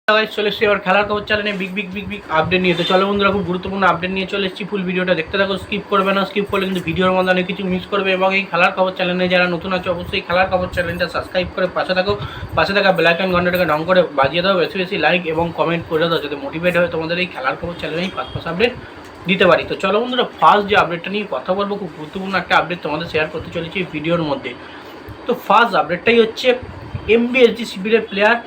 চলে এসেছি এবার খেলার খবর চ্যানেলে বিগ আপডেট নিয়ে। তো চলো বন্ধুরা, খুব গুরুত্বপূর্ণ আপডেট নিয়ে চলে এসেছি। ফুল ভিডিওটা দেখতে থাকো, স্কিপ করবে না। স্কিপ করলে কিন্তু ভিডিওর মধ্যে অনেক কিছু মিস করবে। এবং এই খেলার খবর চ্যানেলে যারা নতুন আছে অবশ্যই খেলার খবর চ্যানেলটা সাবস্ক্রাইব করে পাশে থাকা বেল আইকন ঘন্টাটাকে ডং করে বাজিয়ে দাও। বেশি লাইক এবং কমেন্ট করে দাও, যাতে মোটিভেট হয় তোমাদের এই খেলার খবর চ্যানেলেই ফার্স্ট আপডেট দিতে পারি। তো চলো বন্ধুরা, ফার্স্ট যে আপডেটটা নিয়ে কথা বলবো, খুব গুরুত্বপূর্ণ একটা আপডেট তোমাদের শেয়ার করতে চলেছি এই ভিডিওর মধ্যে। তো ফার্স্ট আপডেটটাই হচ্ছে এমবিএসজি শিবিরের প্লেয়ার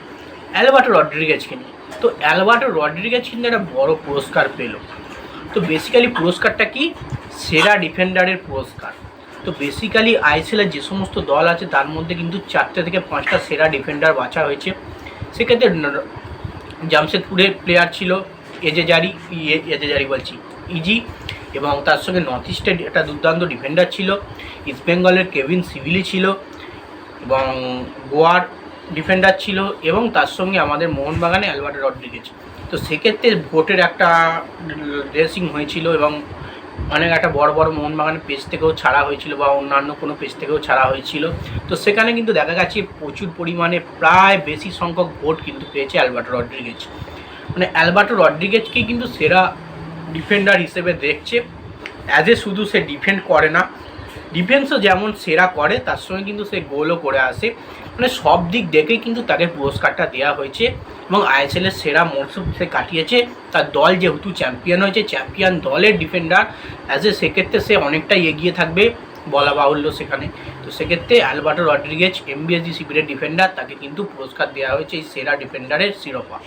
অ্যালবার্টো রড্রিগেজকে নিয়ে। তো অ্যালবার্টো রড্রিগেজ কিন্তু একটা বড় পুরস্কার পেল। তো বেসিক্যালি পুরস্কারটা কি? সেরা ডিফেন্ডারের পুরস্কার। তো বেসিক্যালি আইএসএলের যে সমস্ত দল আছে তার মধ্যে কিন্তু 4 থেকে 5টা সেরা ডিফেন্ডার বাছা হয়েছে। সেক্ষেত্রে জামশেদপুরের প্লেয়ার ছিল এজেজারি বলছি ইজি, এবং তার সঙ্গে নর্থ ইস্টের একটা দুর্দান্ত ডিফেন্ডার ছিল। ইস্ট বেঙ্গলের কেভিন সিভিলি ছিল, এবং গোয়ার ডিফেন্ডার ছিল, এবং তার সঙ্গে আমাদের মোহনবাগানে অ্যালবার্টো রড্রিগেজ। তো সেক্ষেত্রে ভোটের একটা রেসিং হয়েছিল, এবং অনেক একটা বড় মোহনবাগানের পেজ থেকেও ছাড়া হয়েছিল, বা অন্যান্য কোনো পেজ থেকেও ছাড়া হয়েছিল। তো সেখানে কিন্তু দেখা গেছে প্রচুর পরিমাণে প্রায় বেশি সংখ্যক ভোট কিন্তু পেয়েছে অ্যালবার্টো রড্রিগেজ। মানে অ্যালবার্টো রড্রিগেজকেই কিন্তু সেরা ডিফেন্ডার হিসেবে দেখছে। শুধু সে ডিফেন্ড করে না, ডিফেন্সও যেমন সেরা করে, তার সঙ্গে কিন্তু সে গোলও করে আসে। মানে সব দিক দেখেই কিন্তু তাকে পুরস্কারটা দেওয়া হয়েছে। এবং আইএসএলের সেরা মরশুম সে কাটিয়েছে। তার দল যেহেতু চ্যাম্পিয়ন হয়েছে, চ্যাম্পিয়ন দলের ডিফেন্ডার সেক্ষেত্রে সে অনেকটাই এগিয়ে থাকবে বলা বাহুল্য সেখানে। তো সেক্ষেত্রে অ্যালবার্টো রড্রিগেজ এমবিএসজি শিবিরের ডিফেন্ডার, তাকে কিন্তু পুরস্কার দেওয়া হয়েছে এই সেরা ডিফেন্ডারের শিরোপা।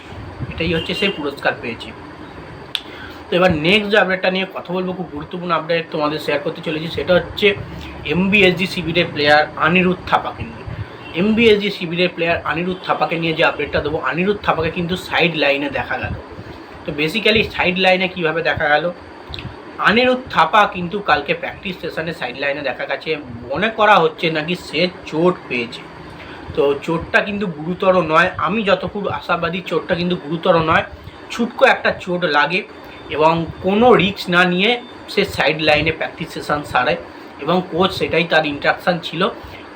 এটাই হচ্ছে সে পুরস্কার পেয়েছে। তো এবার নেক্সট যে আপডেটটা নিয়ে কথা বলবো, খুব গুরুত্বপূর্ণ আপডেট তোমাদের শেয়ার করতে চলেছি। সেটা হচ্ছে এমবিএসজি শিবিরের প্লেয়ার অনিরুদ্ধ থাপাকে নিয়ে। এমবিএসজি শিবিরের প্লেয়ার অনিরুদ্ধ থাপাকে নিয়ে যে আপডেটটা দেবো, অনিরুদ্ধ থাপাকে কিন্তু সাইড লাইনে দেখা গেল। তো বেসিক্যালি সাইড লাইনে কীভাবে দেখা গেল? অনিরুদ্ধ থাপা কিন্তু কালকে প্র্যাকটিস সেশনে সাইড লাইনে দেখা গেছে। মনে করা হচ্ছে নাকি সে চোট পেয়েছে। তো চোটটা কিন্তু গুরুতর নয়, আমি যতটুকু আশাবাদী চোটটা কিন্তু গুরুতর নয়। ছুটকো একটা চোট লাগে, এবং কোনো রিস্ক না নিয়ে সে সাইড লাইনে প্র্যাকটিস সেশন সারে, এবং কোচ সেটাই তার ইনস্ট্রাকশান ছিল।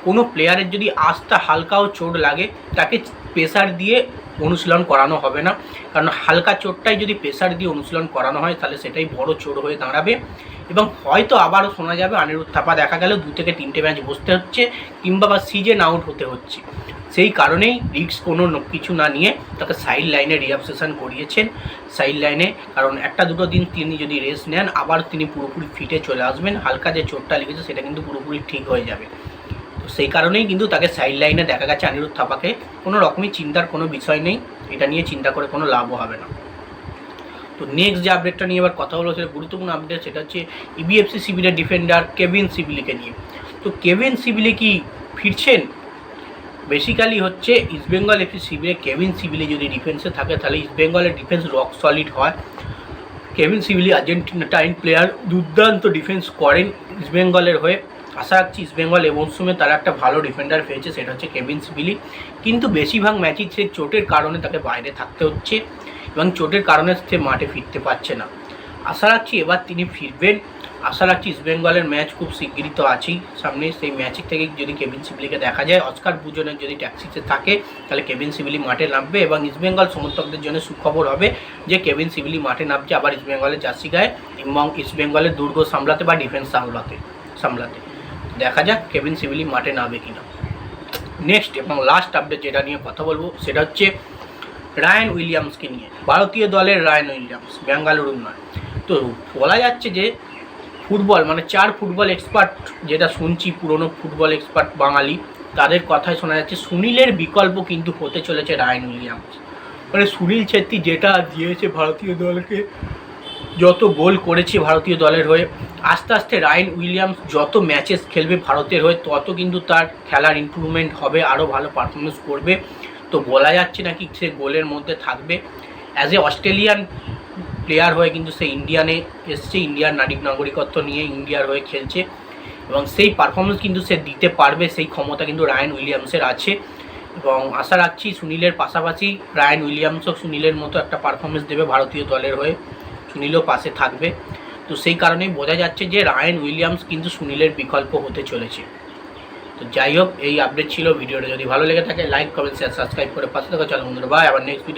কোনো প্লেয়ারের যদি আস্তে হালকাও চোট লাগে, তাকে প্রেসার দিয়ে অনুশীলন করানো হবে না। কারণ হালকা চোটটাই যদি প্রেসার দিয়ে অনুশীলন করানো হয়, তাহলে সেটাই বড় চোট হয়ে দাঁড়াবে। এবং হয়তো আবারও শোনা যাবে অনিরুদ্ধ থাপা দেখা গেল 2 থেকে 3টে ম্যাচ বসতে হচ্ছে, কিংবা সিজন আউট হতে হচ্ছে। সেই কারণেই রিস্ক কোনো কিছু না নিয়ে তাকে সাইড লাইনে রিহ্যাব সেশন করিয়েছেন সাইড লাইনে। কারণ 1-2 দিন তিনি যদি রেস্ট নেন, আবার তিনি পুরোপুরি ফিটে চলে আসবেন। হালকা যে চোটটা লেগেছে সেটা কিন্তু পুরোপুরি ঠিক হয়ে যাবে। তো সেই কারণেই কিন্তু তাকে সাইড লাইনে দেখা গেছে অনিরুদ্ধ থাপাকে। কোনো রকমই চিন্তার কোনো বিষয় নেই, এটা নিয়ে চিন্তা করে কোনো লাভও হবে না। তো নেক্সট যে আপডেটটা নিয়ে এবার কথা হলো, সেটা গুরুত্বপূর্ণ আপডেট। সেটা হচ্ছে ইবিএফসি শিবিরের ডিফেন্ডার কেভিন সিভিলিকে নিয়ে। তো কেভিন সিভিলি কি ফিরছেন? বেসিক্যালি হচ্ছে ইস্টবেঙ্গল এফসি শিবিরে কেভিন সিভিলি যদি ডিফেন্সে থাকে, তাহলে ইস্টবেঙ্গলের ডিফেন্স রক সলিড হয়। কেভিন সিভিলি আর্জেন্টিনাটাইন প্লেয়ার, দুর্দান্ত ডিফেন্স করেন ইস্টবেঙ্গলের হয়ে। আশা রাখছি ইস্টবেঙ্গল এই মরশুমে তারা একটা ভালো ডিফেন্ডার পেয়েছে, সেটা হচ্ছে কেভিন সিভিলি। কিন্তু বেশিরভাগ ম্যাচই সে চোটের কারণে তাকে বাইরে থাকতে হচ্ছে, এবং চোটের কারণে সে মাঠে ফিরতে পারছে না। আশা রাখছি এবার তিনি ফিরবেন। আশা রাখছি ইস্টবেঙ্গলের ম্যাচ খুব শিগগিরই তো আছেই সামনে, সেই ম্যাচের থেকে যদি কেভিন সিভিলিকে দেখা যায়, অস্কার বুজনের যদি ট্যাক্সিতে থাকে, তাহলে কেভিন সিভিলি মাঠে নামবে। এবং ইস্টবেঙ্গল সমর্থকদের জন্য সুখবর হবে যে কেভিন সিভিলি মাঠে নামছে আবার ইস্টবেঙ্গলের জার্সি গায়ে, এবং ইস্টবেঙ্গলের দুর্গ সামলাতে বা ডিফেন্স সামলাতে। দেখা যাক কেভিন সিভিলি মাঠে নামবে কিনা। নেক্সট এবং লাস্ট আপডেট যেটা নিয়ে কথা বলবো, সেটা হচ্ছে রায়ান উইলিয়ামসকে নিয়ে। ভারতীয় দলের রায়ান উইলিয়ামস, বেঙ্গালুরু নয়। তো বলা যাচ্ছে যে ফুটবল মানে 4 ফুটবল এক্সপার্ট, যেটা শুনছি পুরনো ফুটবল এক্সপার্ট বাঙালি, তাদের কথায় শোনা যাচ্ছে সুনীলের বিকল্প কিন্তু হতে চলেছে রায়ান উইলিয়ামস। মানে সুনীল ছেত্রী যেটা দিয়েছে ভারতীয় দলকে, যত গোল করেছে ভারতীয় দলের হয়ে, আস্তে আস্তে রায়ান উইলিয়ামস যত ম্যাচেস খেলবে ভারতের হয়ে, তত কিন্তু তার খেলার ইমপ্রুভমেন্ট হবে, আরও ভালো পারফরমেন্স করবে। তো বলা যাচ্ছে নাকি সে গোলের মধ্যে থাকবে। অস্ট্রেলিয়ান প্লেয়ার হয়ে কিন্তু সে ইন্ডিয়ানে এসছে, ইন্ডিয়ার নাগরিকত্ব নিয়ে ইন্ডিয়ার হয়ে খেলছে, এবং সেই পারফরমেন্স কিন্তু সে দিতে পারবে, সেই ক্ষমতা কিন্তু রায়ান উইলিয়ামসের আছে। এবং আশা রাখছি সুনীলের পাশাপাশি রায়ান উইলিয়ামসও সুনীলের মতো একটা পারফরমেন্স দেবে ভারতীয় দলের হয়ে, সুনীলও পাশে থাকবে। তো সেই কারণেই বোঝা যাচ্ছে যে রায়ান উইলিয়ামস কিন্তু সুনীলের বিকল্প হতে চলেছে। তো যাই হোক, এই আপডেট ছিল। ভিডিওটা যদি ভালো লেগে থাকে লাইক কমেন্ট শেয়ার সাবস্ক্রাইব করে পাশে থাকা। চলো বন্ধুরা, বাই। আবার নেক্সট ভিডিও